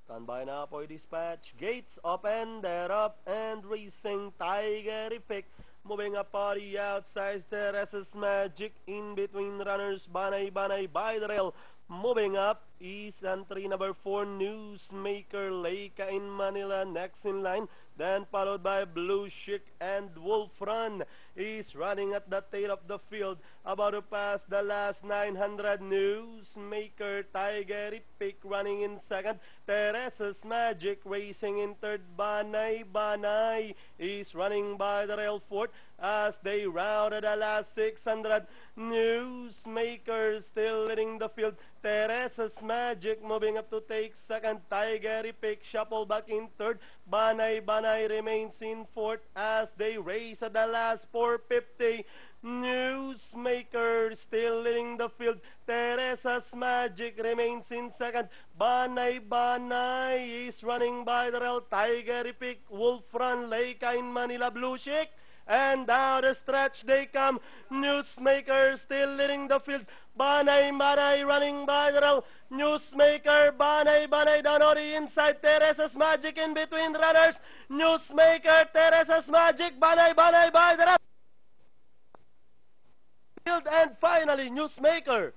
Stand by now for dispatch. Gates open, they're up and racing. Tiger Effect moving up on the outside. Teresa's Magic in between runners. Banay by the rail. Moving up is entry number 4, Newsmaker Leica in Manila next in line. Then followed by Blue Chic and Wolf Run is running at the tail of the field. About to pass the last 900. Newsmaker, Tiger Epic running in second. Teresa's Magic racing in third. Banay is running by the rail fourth as they rounded the last 600. Newsmaker still leading the field. Teresa's Magic moving up to take second. Tiger Epic shuffle back in third. Banay remains in fourth as they race at the last 450. Newsmaker still leading the field. Teresa's Magic remains in second. Banay is running by the rail. Tiger Epic, Wolf Run, Leica in Manila, Blue Chic. And down the stretch they come. Newsmaker still leading the field. Banay running by the rail. Newsmaker, Banay down on the inside. Teresa's Magic in between runners. Newsmaker, Teresa's Magic, Banay by the rail. And finally, Newsmaker.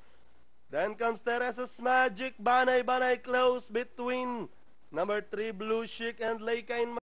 Then comes Teresa's Magic. Banay close between number 3, Blue Chic and Leica in